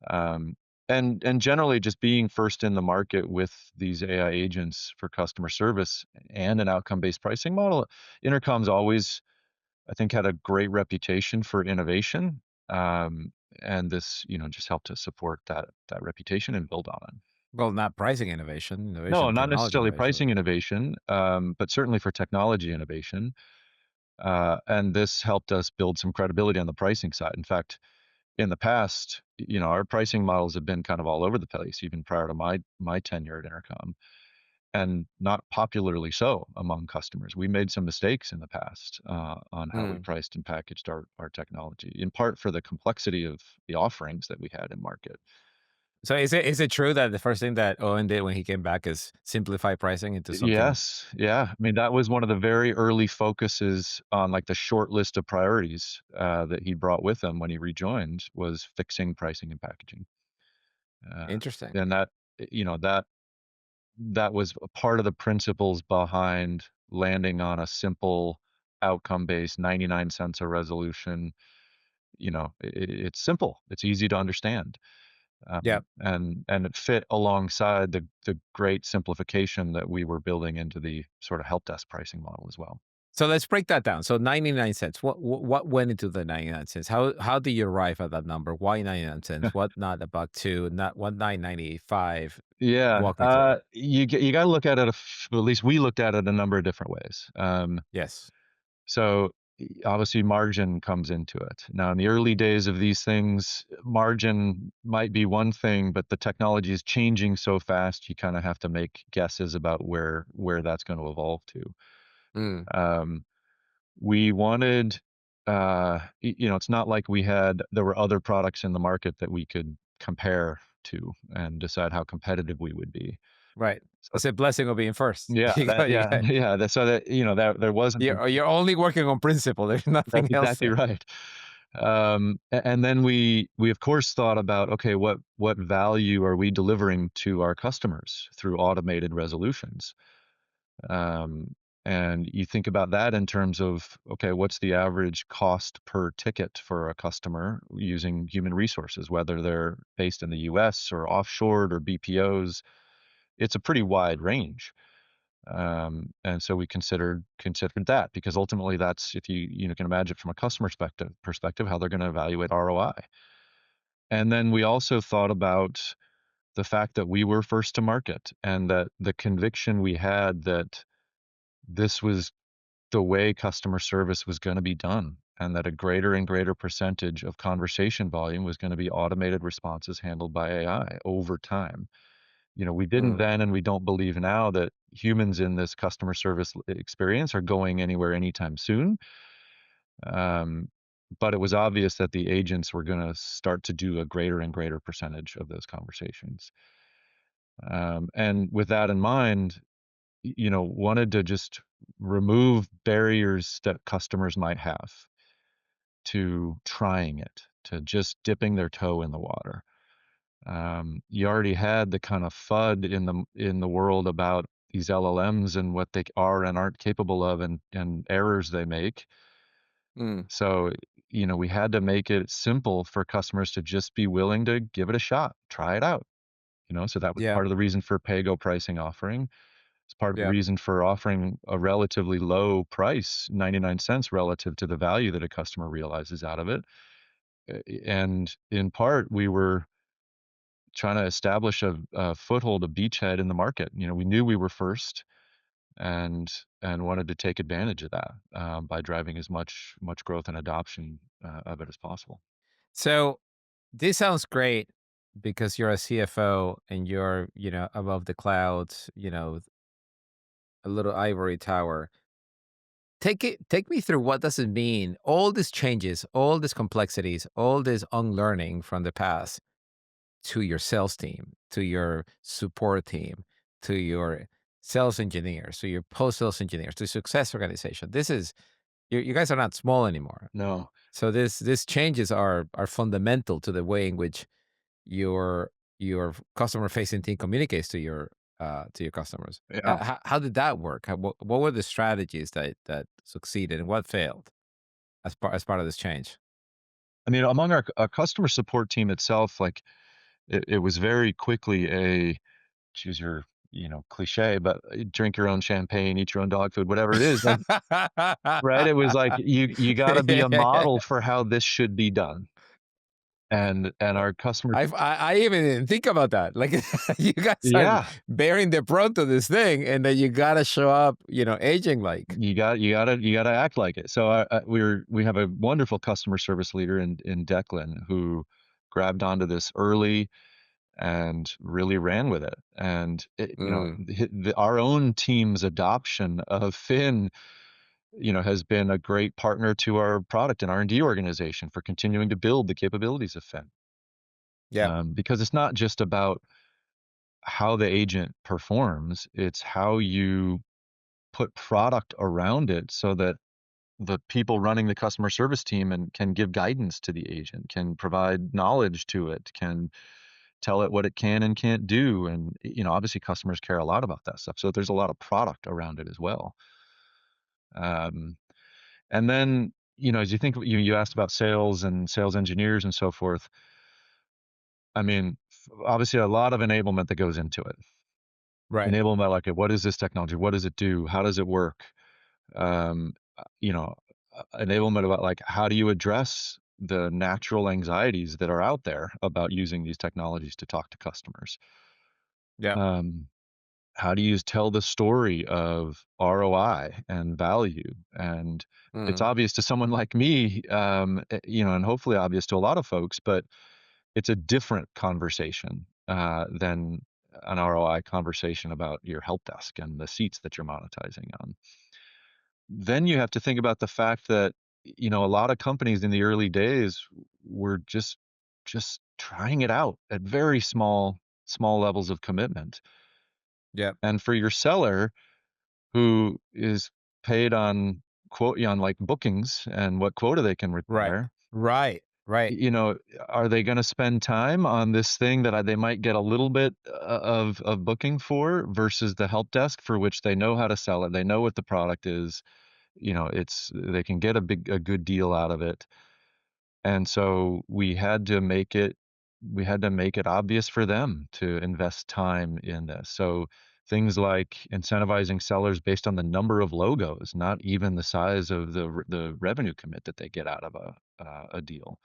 Um, and generally just being first in the market with these AI agents for customer service and an outcome-based pricing model, Intercom's always, I think, had a great reputation for innovation. Um, and this, just helped to support that reputation and build on it. Well, not pricing No, innovation, not technology necessarily innovation. pricing innovation, but certainly for technology innovation. And this helped us build some credibility on the pricing side. In fact, in the past, our pricing models have been kind of all over the place, even prior to my tenure at Intercom, and not popularly so among customers. We made some mistakes in the past, on how we Mm. priced and packaged our technology, in part for the complexity of the offerings that we had in market. So is it true that the first thing that Owen did when he came back is simplify pricing into something? Yes, yeah. I mean, that was one of the very early focuses on like the short list of priorities, that he brought with him when he rejoined, was fixing pricing and packaging. Uh, Interesting. and that that was a part of the principles behind landing on a simple outcome-based 99 cents a resolution. It's simple, it's easy to understand, Yeah. and it fit alongside the great simplification that we were building into the sort of help desk pricing model as well. So let's break that down. So 99 cents. What went into the 99 cents? How did you arrive at that number? Why 99 cents? What not a buck two? Not what 9.95? Yeah, Walk me through it. you gotta look at it, at least we looked at it a number of different ways. Yes. So obviously margin comes into it. Now, in the early days of these things, margin might be one thing, but the technology is changing so fast, you kind of have to make guesses about where that's going to evolve to. Mm, Um, we wanted, it's not like there were other products in the market that we could compare to and decide how competitive we would be. right. So It's a blessing of being first. yeah, You got, so that that there wasn't. you're only working on principle. There's That's nothing else exactly there. right. And then we of course thought about, okay, what value are we delivering to our customers through automated resolutions? Um, and you think about that in terms of, okay, what's the average cost per ticket for a customer using human resources, whether they're based in the US or offshored or BPOs? It's a pretty wide range. And so we considered that, because ultimately that's, if can imagine from a customer perspective how they're going to evaluate ROI. And then we also thought about the fact that we were first to market, and that the conviction we had that this was the way customer service was going to be done, and that a greater and greater percentage of conversation volume was going to be automated responses handled by AI over time. We didn't Mm, then, and we don't believe now, that humans in this customer service experience are going anywhere anytime soon. Um, but it was obvious that the agents were going to start to do a greater and greater percentage of those conversations. And with that in mind, wanted to just remove barriers that customers might have to trying it, to just dipping their toe in the water. You already had the kind of FUD in the world about these LLMs and what they are and aren't capable of, and errors they make. mm, So, we had to make it simple for customers to just be willing to give it a shot, try it out. So that was yeah. part of the reason for pay-go pricing offering. It's part of the Yeah. reason for offering a relatively low price, 99 cents, relative to the value that a customer realizes out of it. And in part, we were trying to establish a foothold, a beachhead in the market. We knew we were first, and wanted to take advantage of that, by driving as much growth and adoption of it as possible. So this sounds great because you're a CFO and you're, above the clouds, a little ivory tower. Take me through, what does it mean? All these changes, all these complexities, all this unlearning from the past to your sales team, to your support team, to your sales engineers, to your post sales engineers, to success organization. This is you guys are not small anymore. No. So these changes are fundamental to the way in which your customer facing team communicates to your customers. Yeah. How did that work? What were the strategies that succeeded and what failed as part of this change? I mean, among our customer support team itself, like, it was very quickly a, choose your, cliche, but drink your own champagne, eat your own dog food, whatever it is. Like, right? It was like, you got to be a model for how this should be done. And our customer, I even didn't think about that. Like you guys are yeah, bearing the brunt of this thing, and then you gotta show up, aging like. you gotta act like it. So we have a wonderful customer service leader in Declan, who grabbed onto this early and really ran with it. And Mm, our own team's adoption of Fin, has been a great partner to our product and R&D organization for continuing to build the capabilities of Fin. yeah, Because it's not just about how the agent performs, it's how you put product around it so that the people running the customer service team and can give guidance to the agent, can provide knowledge to it, can tell it what it can and can't do. And, obviously customers care a lot about that stuff. So there's a lot of product around it as well. Um, and then, as you think, you asked about sales and sales engineers and so forth. I mean, obviously a lot of enablement that goes into it. Right. Enablement, like, what is this technology? What does it do? How does it work? You know, enablement about like, how do you address the natural anxieties that are out there about using these technologies to talk to customers? Yeah. Um, how do you tell the story of ROI and value? And it's Mm. obvious to someone like me, and hopefully obvious to a lot of folks, but it's a different conversation than an ROI conversation about your help desk and the seats that you're monetizing on. Then you have to think about the fact that, a lot of companies in the early days were just trying it out at very small levels of commitment. Yeah. And for your seller who is paid on on like bookings and what quota they can Right. retire, Right. Right. you know, are they going to spend time on this thing that they might get a little bit of booking for versus the help desk for which they know how to sell it, they know what the product is, it's they can get a good deal out of it. And so we had to make it obvious for them to invest time in this. So things like incentivizing sellers based on the number of logos, not even the size of the revenue commit that they get out of a deal.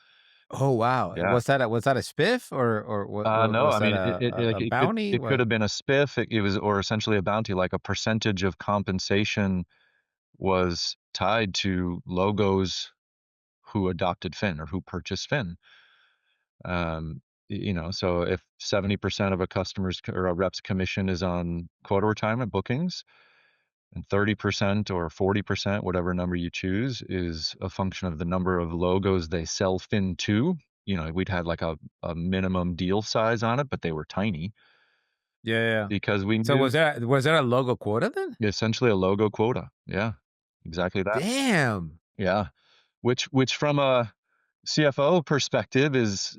Oh, wow. Yeah. Was that a spiff, or what No, was I that mean, a a it could bounty? it could What? have been a spiff. It was, or essentially a bounty, like a percentage of compensation was tied to logos who adopted Fin or who purchased Fin. So if 70% of a customer's or a rep's commission is on quota retirement bookings, and 30% or 40%, whatever number you choose, is a function of the number of logos they sell Fin to. We'd had like a minimum deal size on it, but they were tiny Yeah, yeah. because we So was knew that a logo quota then? essentially a logo quota. Yeah, exactly that. Damn. Yeah, which from a CFO perspective is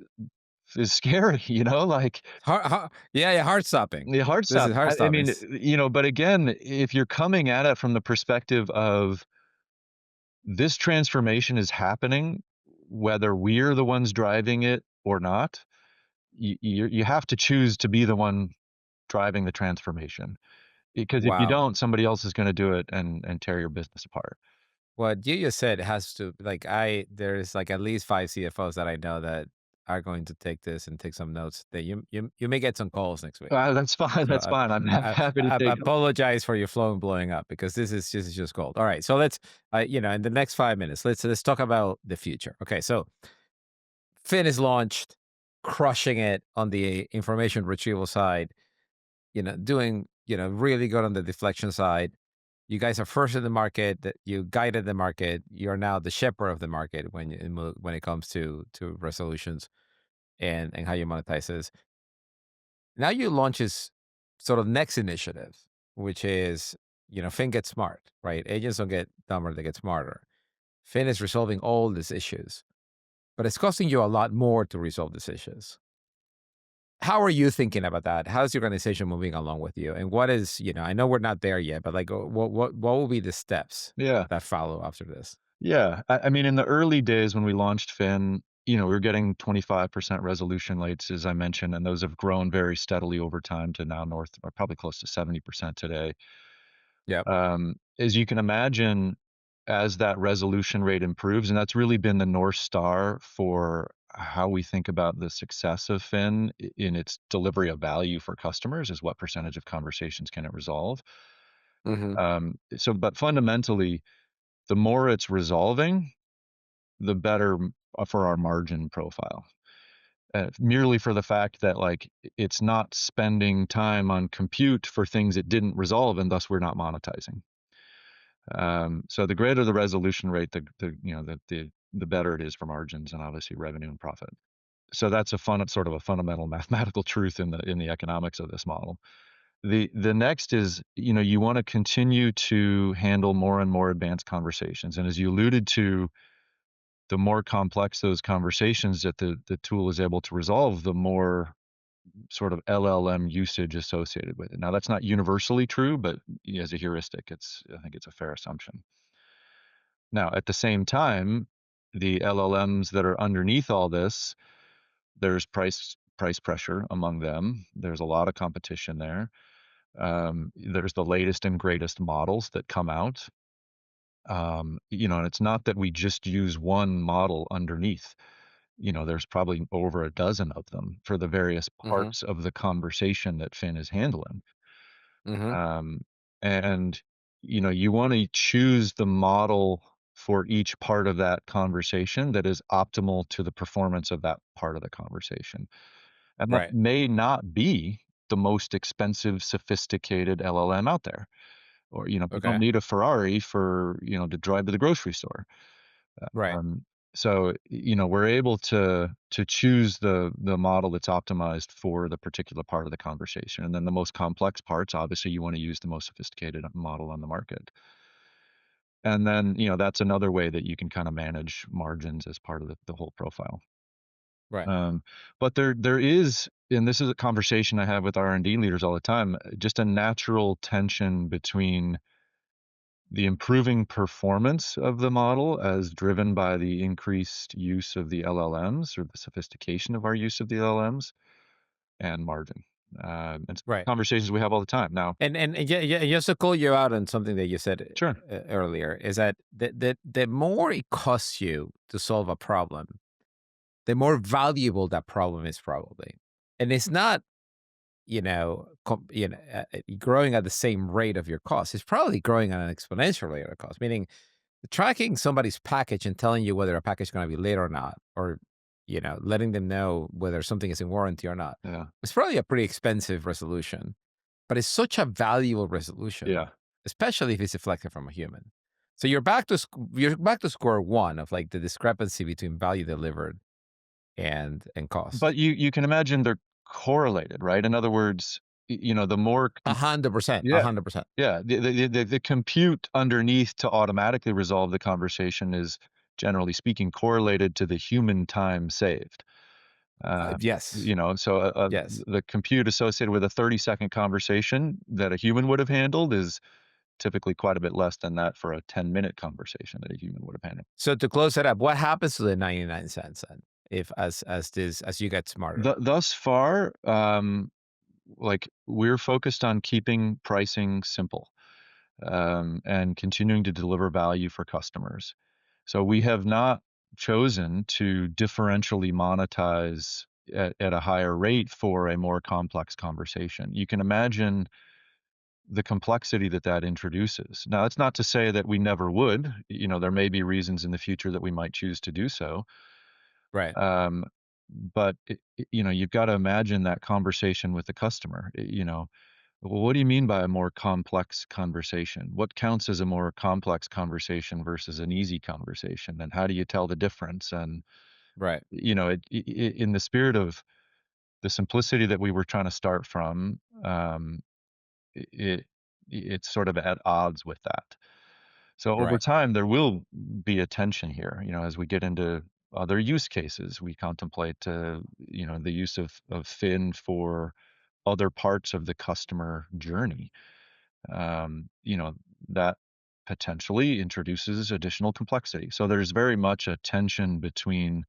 scary. Like Yeah, yeah, heart stopping. the hard This stop. is heart I stopping. mean, but again, if you're coming at it from the perspective of this transformation is happening, whether we're the ones driving it or not, you have to choose to be the one driving the transformation. Because if you Wow. don't, somebody else is going to do it and tear your business apart. What you just said has to, like, there's like at least 5 CFOs that I know that are going to take this and take some notes. That you may get some calls next week. That's fine. So That's fine. I'm I, happy to I take them. apologize for your phone blowing up, because this is just gold. All right, so let's in the next 5 minutes, let's talk about the future. Okay, so Fin is launched, crushing it on the information retrieval side. Doing really good on the deflection side. You guys are first in the market. That you guided the market. You're now the shepherd of the market when it comes to resolutions and how you monetize this. Now you launch this sort of next initiative, which is, Fin gets smart, right? Agents don't get dumber, they get smarter. Fin is resolving all these issues, but it's costing you a lot more to resolve these issues. How are you thinking about that? How's your organization moving along with you? And what is, I know we're not there yet, but like, what will be the steps Yeah. that follow after this? Yeah. I mean, in the early days when we launched Fin, we were getting 25% resolution rates, as I mentioned, and those have grown very steadily over time to now north or probably close to 70% today. Yep. As you can imagine, as that resolution rate improves, and that's really been the North Star for how we think about the success of Fin in its delivery of value for customers, is what percentage of conversations can it resolve. Hmm. But fundamentally, the more it's resolving, the better for our margin profile. Merely for the fact that like it's not spending time on compute for things it didn't resolve, and thus we're not monetizing. So the greater the resolution rate, the better it is for margins and obviously revenue and profit. So that's sort of a fundamental mathematical truth in the economics of this model. The next is, you want to continue to handle more and more advanced conversations, and as you alluded to, the more complex those conversations that the tool is able to resolve, the more sort of LLM usage associated with it. Now, that's not universally true, but as a heuristic, I think it's a fair assumption. Now, at the same time, the LLMs that are underneath all this, there's price pressure among them. There's a lot of competition there. There's the latest and greatest models that come out. And it's not that we just use one model underneath. There's probably over a dozen of them for the various Mm-hmm. parts of the conversation that Finn is handling. Mm-hmm. Um, and you want to choose the model for each part of that conversation that is optimal to the performance of that part of the conversation. And that Right. may not be the most expensive, sophisticated LLM out there. Or, you don't Okay. need a Ferrari to drive to the grocery store. Right. Um, so, we're able to choose the model that's optimized for the particular part of the conversation. And then the most complex parts, obviously, you want to use the most sophisticated model on the market. And then, that's another way that you can kind of manage margins as part of the whole profile. Right. Um, but there is, and this is a conversation I have with R&D leaders all the time, just a natural tension between the improving performance of the model as driven by the increased use of the LLMs or the sophistication of our use of the LLMs and margin. It's Right. conversations we have all the time. Now, And yeah, yeah, just to call you out on something that you said sure. earlier is that the more it costs you to solve a problem, the more valuable that problem is probably. And it's not, growing at the same rate of your cost. It's probably growing at an exponential rate of cost, meaning tracking somebody's package and telling you whether a package is going to be late or not, or, letting them know whether something is in warranty or not. Yeah. It's probably a pretty expensive resolution, but it's such a valuable resolution, Yeah. especially if it's deflected from a human. So you're back to square one of like the discrepancy between value delivered and cost. But you can imagine they're correlated, right? In other words, the more 100%, yeah. 100%. Yeah, the compute underneath to automatically resolve the conversation is, generally speaking, correlated to the human time saved. Yes, So yes. the compute associated with a 30-second conversation that a human would have handled is typically quite a bit less than that for a 10-minute conversation that a human would have handled. So to close it up, what happens to the 99 cents then? If as you get smarter. Thus far, like we're focused on keeping pricing simple, and continuing to deliver value for customers. So we have not chosen to differentially monetize at a higher rate for a more complex conversation. You can imagine the complexity that that introduces. Now, it's not to say that we never would. There may be reasons in the future that we might choose to do so. Right, Um, but you've got to imagine that conversation with the customer. Well, what do you mean by a more complex conversation? What counts as a more complex conversation versus an easy conversation? And how do you tell the difference? And right. in the spirit of the simplicity that we were trying to start from, it it's sort of at odds with that. So over Right. time, there will be a tension here. As we get into other use cases, we contemplate, the use of Fin for other parts of the customer journey. That potentially introduces additional complexity. So there's very much a tension between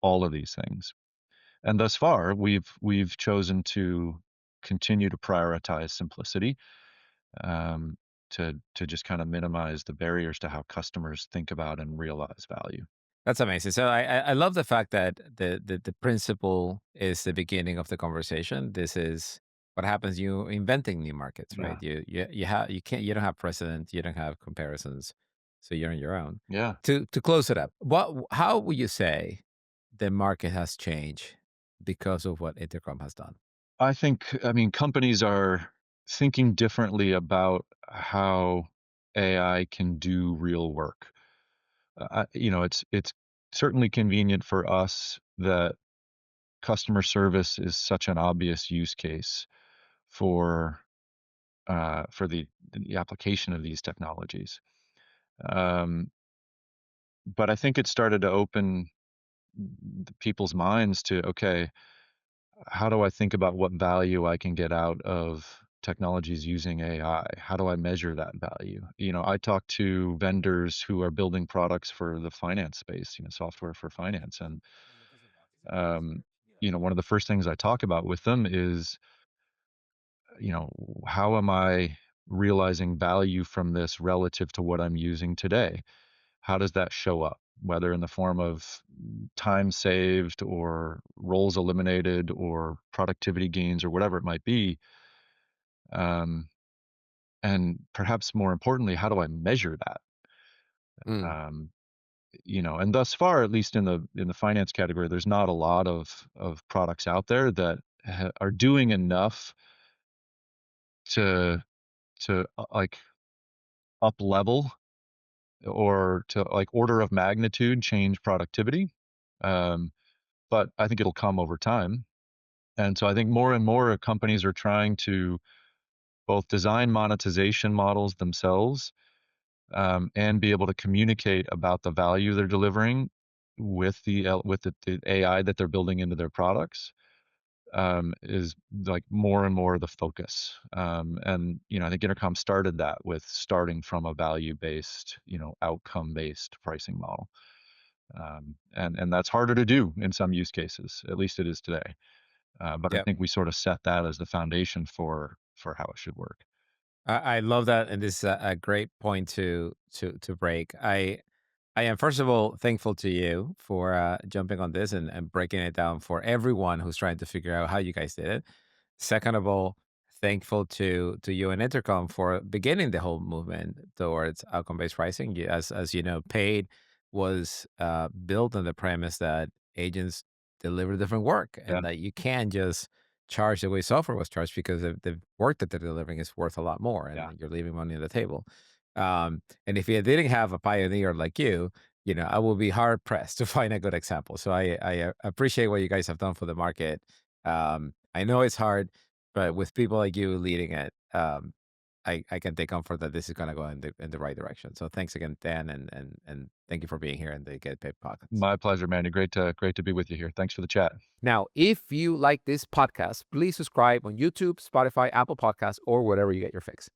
all of these things. And thus far, we've chosen to continue to prioritize simplicity, um, to just kind of minimize the barriers to how customers think about and realize value. That's amazing. So I love the fact that the principle is the beginning of the conversation. This is what happens. You inventing new markets, right? Yeah. You don't have precedent, you don't have comparisons, so you're on your own. Yeah. To close it up, how would you say the market has changed because of what Intercom has done? I mean, companies are thinking differently about how AI can do real work. It's certainly convenient for us that customer service is such an obvious use case for the application of these technologies. Um, but I think it started to open people's minds to, okay, how do I think about what value I can get out of technologies using AI? How do I measure that value? I talk to vendors who are building products for the finance space, software for finance. And, um, one of the first things I talk about with them is, how am I realizing value from this relative to what I'm using today? How does that show up? Whether in the form of time saved or roles eliminated or productivity gains or whatever it might be. Um, and perhaps more importantly, how do I measure that? Mm, Um, and thus far, at least in the finance category, there's not a lot of products out there that are doing enough to like up level or to like order of magnitude change productivity. Um, but I think it'll come over time. And so I think more and more companies are trying to both design monetization models themselves, and be able to communicate about the value they're delivering with the AI that they're building into their products, is like more and more the focus. And I think Intercom started that with starting from a value-based, outcome-based pricing model. And that's harder to do in some use cases. At least it is today. But I yep. think we sort of set that as the foundation for how it should work. I love that, and this is a great point to break. I am first of all thankful to you for jumping on this and breaking it down for everyone who's trying to figure out how you guys did it. Second of all, thankful to you and Intercom for beginning the whole movement towards outcome-based pricing. As you know, paid was built on the premise that agents deliver different work, Yeah, and that you can't just charge the way software was charged because the work that they're delivering is worth a lot more, yeah. and you're leaving money on the table. And if you didn't have a pioneer like you, I will be hard pressed to find a good example. So I appreciate what you guys have done for the market. I know it's hard, but with people like you leading it, I can take comfort that this is going to go in the right direction. So thanks again, Dan, and thank you for being here in the Get Paid Pockets. My pleasure, Manny. Great to be with you here. Thanks for the chat. Now, if you like this podcast, please subscribe on YouTube, Spotify, Apple Podcasts, or wherever you get your fix.